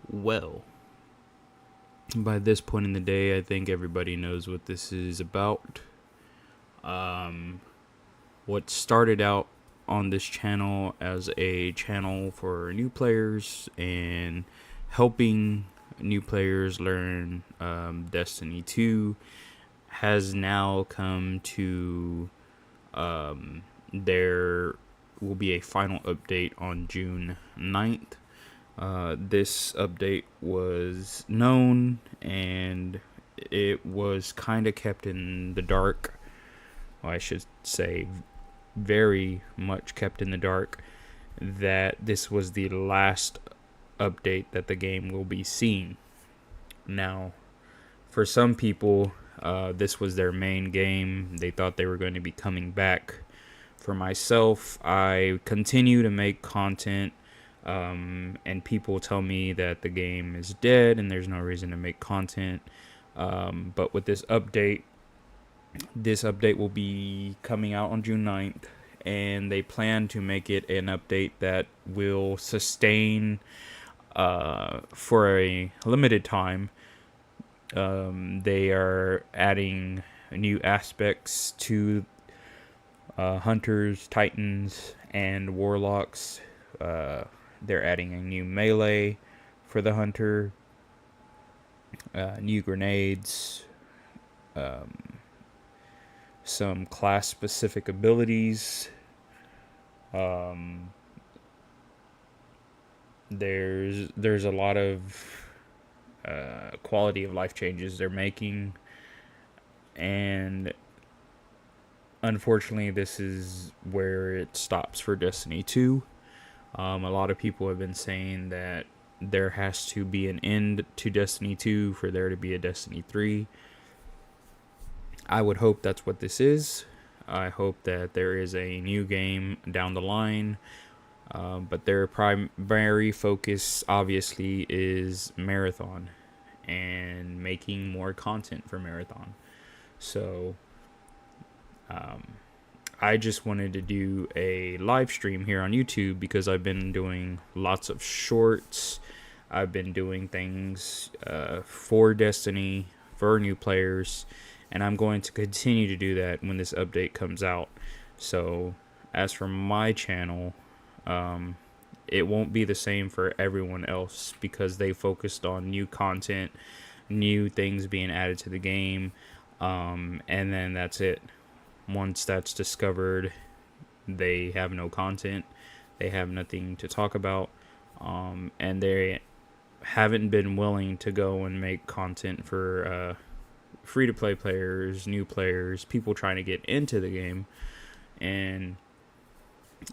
Well, by this point in the day, I think everybody knows what this is about. Um, what started out on this channel as a channel for new players and helping new players learn Destiny 2 has now come to there will be a final update on June 9th. This update was known and it was kind of kept in the dark. Well, I should say, very much kept in the dark, that this was the last update that the game will be seeing. Now, for some people, this was their main game. They thought they were going to be coming back. For myself, I continue to make content. And people tell me that the game is dead and there's no reason to make content. But with this update will be coming out on June 9th, and they plan to make it an update that will sustain for a limited time. They are adding new aspects to hunters, titans, and warlocks. They're adding a new melee for the hunter, new grenades, some class-specific abilities. There's a lot of quality of life changes they're making, and unfortunately, this is where it stops for Destiny 2. A lot of people have been saying that there has to be an end to Destiny 2 for there to be a Destiny 3. I would hope that's what this is. I hope that there is a new game down the line. But their primary focus, obviously, is Marathon and making more content for Marathon. So, I just wanted to do a live stream here on YouTube because I've been doing lots of shorts. I've been doing things for Destiny, for new players, and I'm going to continue to do that when this update comes out. So, as for my channel, it won't be the same for everyone else because they focused on new content, new things being added to the game, and then that's it. Once that's discovered, they have no content, they have nothing to talk about, and they haven't been willing to go and make content for free-to-play players, new players, people trying to get into the game. And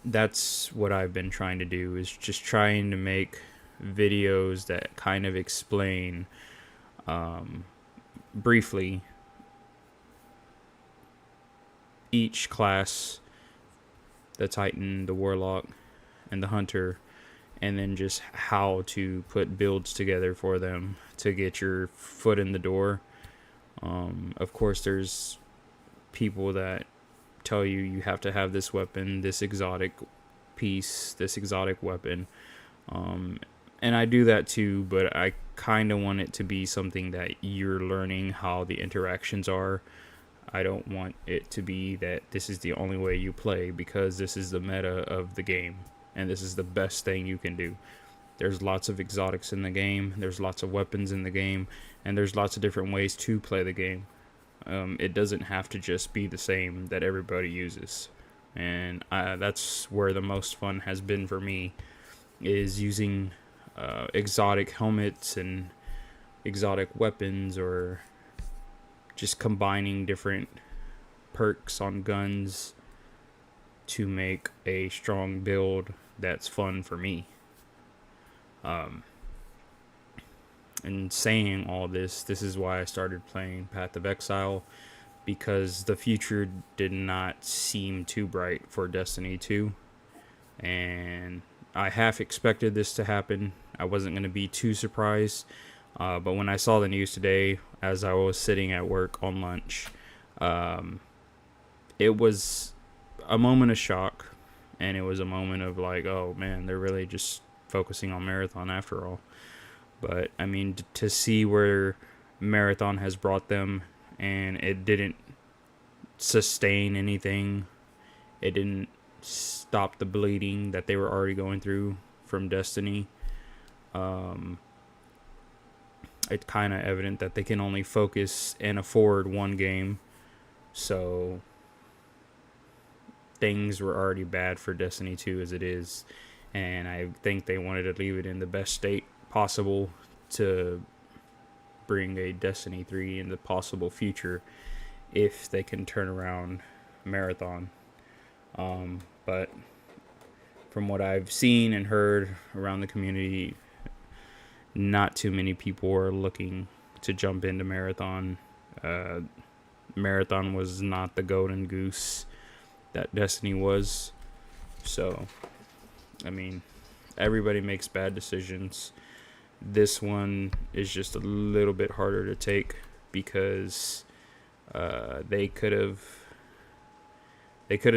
that's what I've been trying to do, is just trying to make videos that kind of explain briefly each class, the Titan, the Warlock, and the Hunter, and then just how to put builds together for them to get your foot in the door. Of course, there's people that tell you have to have this weapon, this exotic piece, this exotic weapon. And I do that too, but I kind of want it to be something that you're learning how the interactions are. I don't want it to be that this is the only way you play because this is the meta of the game and this is the best thing you can do. There's lots of exotics in the game, there's lots of weapons in the game, and there's lots of different ways to play the game. It doesn't have to just be the same that everybody uses. And that's where the most fun has been for me, is using exotic helmets and exotic weapons, or just combining different perks on guns to make a strong build that's fun for me. And saying all this is why I started playing Path of Exile, because the future did not seem too bright for Destiny 2. And I half expected this to happen. I wasn't going to be too surprised. But when I saw the news today, as I was sitting at work on lunch, it was a moment of shock, and it was a moment of like, oh man, they're really just focusing on Marathon after all. But I mean, to see where Marathon has brought them, and it didn't sustain anything, it didn't stop the bleeding that they were already going through from Destiny. It's kind of evident that they can only focus and afford one game. So things were already bad for Destiny 2 as it is. And I think they wanted to leave it in the best state possible to bring a Destiny 3 in the possible future if they can turn around Marathon. But from what I've seen and heard around the community, not too many people are looking to jump into Marathon. Marathon was not the golden goose that Destiny was. So, I mean, everybody makes bad decisions. This one is just a little bit harder to take because they could have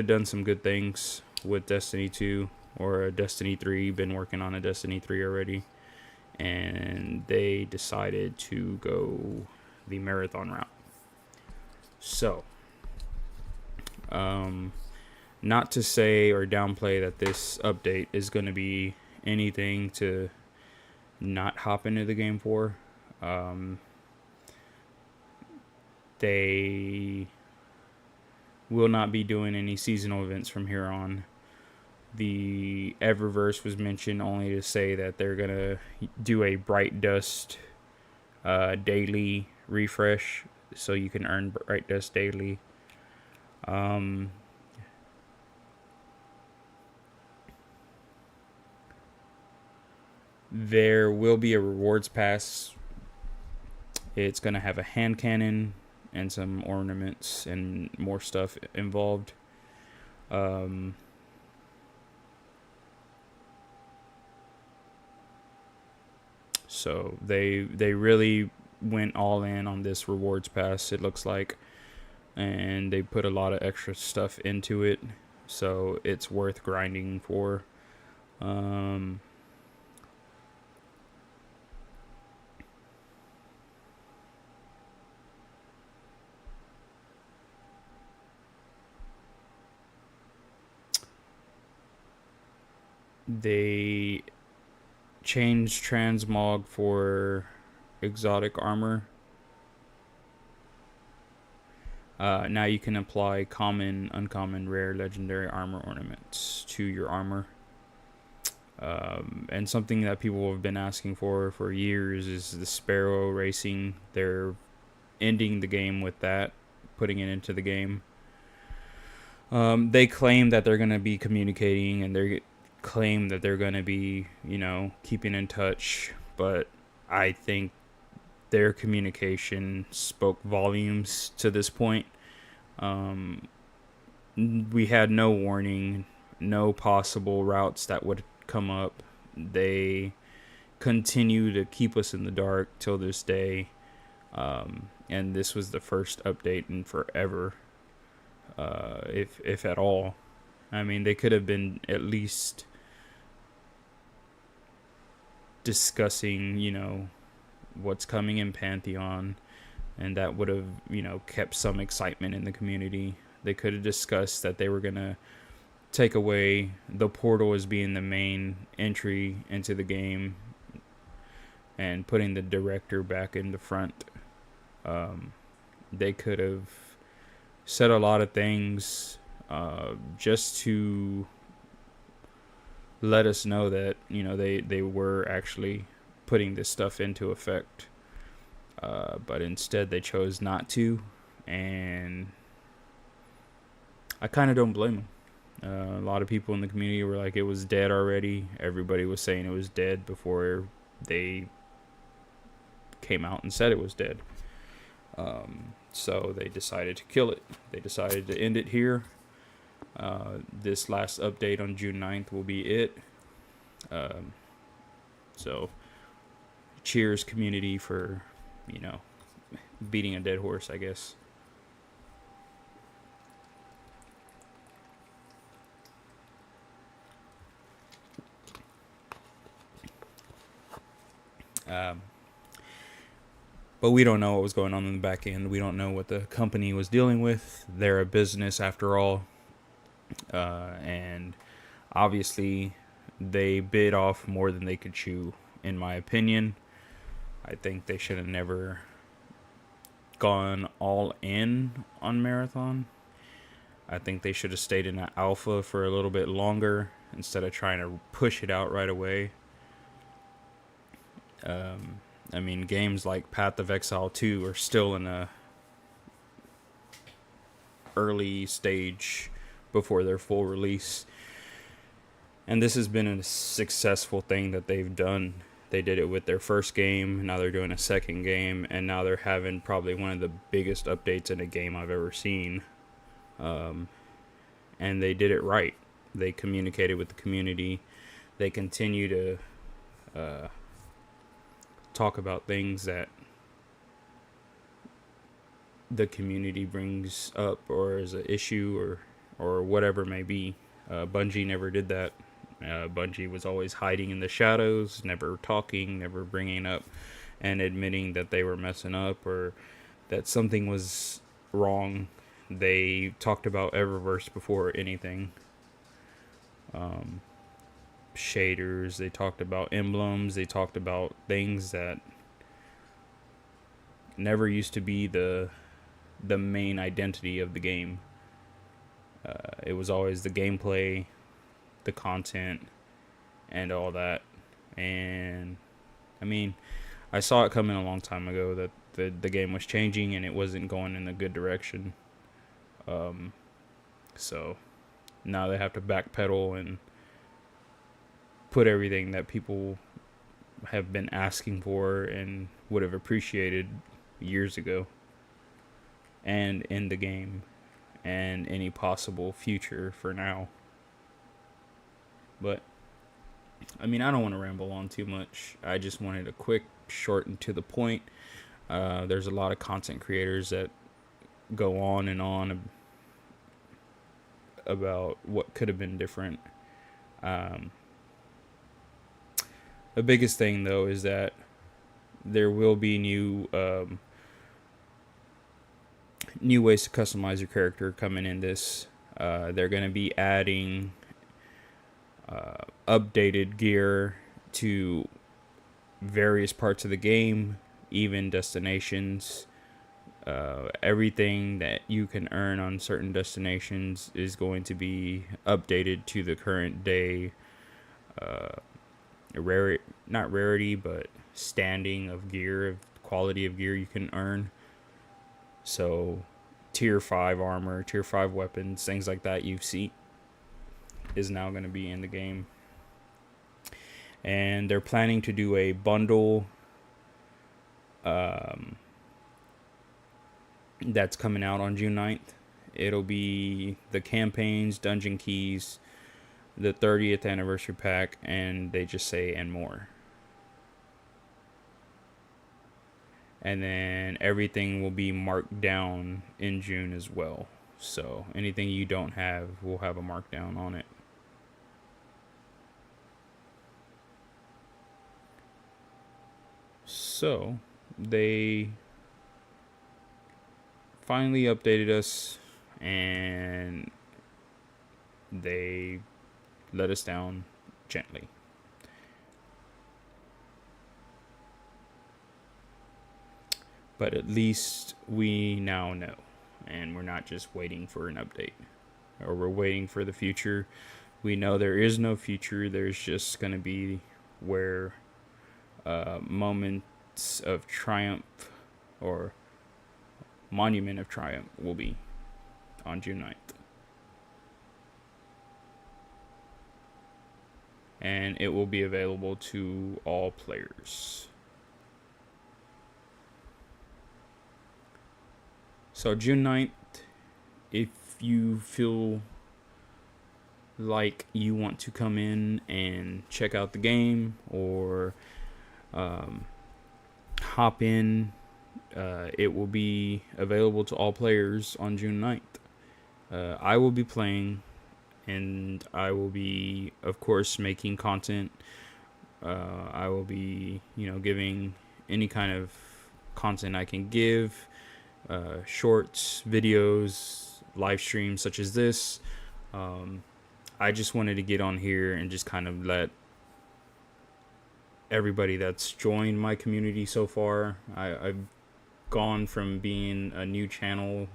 done some good things with Destiny 2 or a Destiny 3. Been working on a Destiny 3 already, and they decided to go the Marathon route. So, not to say or downplay that this update is going to be anything to not hop into the game for. They will not be doing any seasonal events from here on. The Eververse was mentioned only to say that they're going to do a Bright Dust daily refresh, so you can earn Bright Dust daily. There will be a rewards pass. It's going to have a hand cannon and some ornaments and more stuff involved. So they really went all in on this rewards pass, it looks like, and they put a lot of extra stuff into it, so it's worth grinding for. They changed transmog for exotic armor. Now you can apply common, uncommon, rare, legendary armor ornaments to your armor. And something that people have been asking for years is the Sparrow Racing. They're ending the game with that, putting it into the game. They claim that they're going to be communicating, and they claim that they're going to be, keeping in touch, but I think their communication spoke volumes to this point. We had no warning, no possible routes that would come up. They continue to keep us in the dark till this day, and this was the first update in forever, if at all. I mean, they could have been at least discussing, what's coming in Pantheon, and that would have, kept some excitement in the community. They could have discussed that they were going to take away the portal as being the main entry into the game and putting the director back in the front. They could have said a lot of things just to let us know that, they were actually putting this stuff into effect. But instead they chose not to, and I kind of don't blame them. A lot of people in the community were like, it was dead already. Everybody was saying it was dead before they came out and said it was dead. So they decided to kill it. They decided to end it here. This last update on June 9th will be it. So cheers, community, for, beating a dead horse, I guess. Um, but we don't know what was going on in the back end. We don't know what the company was dealing with. They're a business after all. And obviously, they bit off more than they could chew, in my opinion. I think they should have never gone all in on Marathon. I think they should have stayed in an alpha for a little bit longer instead of trying to push it out right away. I mean, games like Path of Exile 2 are still in a early stage before their full release. And this has been a successful thing that they've done. They did it with their first game, now they're doing a second game, and now they're having probably one of the biggest updates in a game I've ever seen. And they did it right. They communicated with the community. They continue to talk about things that the community brings up or as an issue or whatever it may be. Bungie never did that. Bungie was always hiding in the shadows, never talking, never bringing up and admitting that they were messing up or that something was wrong. They talked about Eververse before anything. Shaders, they talked about emblems, they talked about things that never used to be the main identity of the game. It was always the gameplay, the content, and all that. And I mean, I saw it coming a long time ago that the game was changing and it wasn't going in a good direction. So now they have to backpedal and put everything that people have been asking for and would have appreciated years ago and in the game and any possible future for now. But I mean, I don't want to ramble on too much. I just wanted a quick, short, and to the point. There's a lot of content creators that go on and on about what could have been different. The biggest thing, though, is that there will be new ways to customize your character coming in this. They're going to be adding updated gear to various parts of the game, even destinations. Everything that you can earn on certain destinations is going to be updated to the current day not rarity, but standing of gear, of quality of gear you can earn. So tier 5 armor, tier 5 weapons, things like that you see is now going to be in the game. And they're planning to do a bundle that's coming out on June 9th. It'll be the campaigns, dungeon keys, the 30th anniversary pack, and they just say and more. And then everything will be marked down in June as well. So anything you don't have will have a markdown on it. So they finally updated us and they let us down gently. But at least we now know, and we're not just waiting for an update, or we're waiting for the future. We know there is no future. There's just going to be where moments of triumph or monument of triumph will be on June 9th. And it will be available to all players. So June 9th, if you feel like you want to come in and check out the game or hop in, it will be available to all players on June 9th. I will be playing, and I will be, of course, making content I will be, giving any kind of content I can give, shorts, videos, live streams such as this. I just wanted to get on here and just kind of let everybody that's joined my community so far. I've gone from being a new channel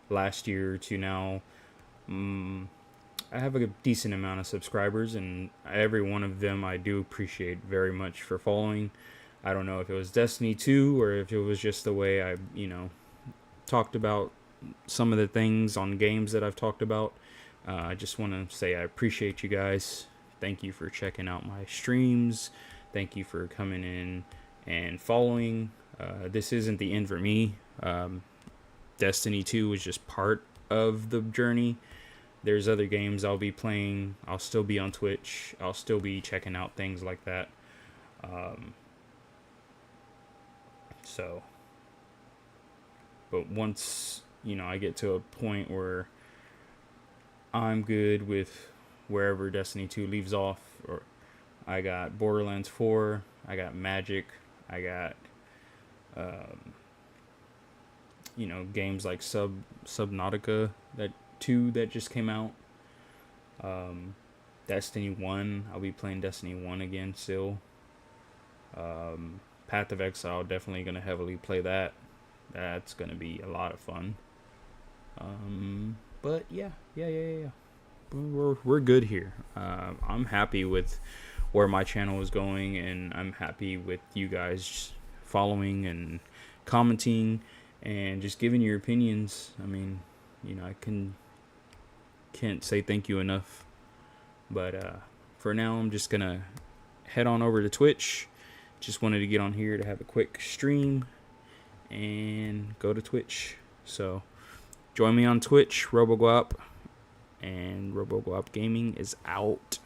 last year to now. I have a decent amount of subscribers, and every one of them I do appreciate very much for following. I don't know if it was Destiny 2 or if it was just the way I, talked about some of the things on games that I've talked about. I just want to say I appreciate you guys. Thank you for checking out my streams. Thank you for coming in and following. This isn't the end for me. Destiny 2 was just part of the journey. There's other games I'll be playing. I'll still be on Twitch. I'll still be checking out things like that. But once, I get to a point where I'm good with wherever Destiny 2 leaves off, or I got Borderlands 4, I got Magic, I got, games like Subnautica that 2 that just came out. Destiny 1, I'll be playing Destiny 1 again still. Path of Exile, definitely going to heavily play that. That's going to be a lot of fun. But yeah. We're good here. I'm happy with where my channel is going, and I'm happy with you guys following and commenting and just giving your opinions. I mean, I can't say thank you enough. But for now, I'm just gonna head on over to Twitch. Just wanted to get on here to have a quick stream and go to Twitch. So join me on Twitch, Roboguap, and Roboguap Gaming is out.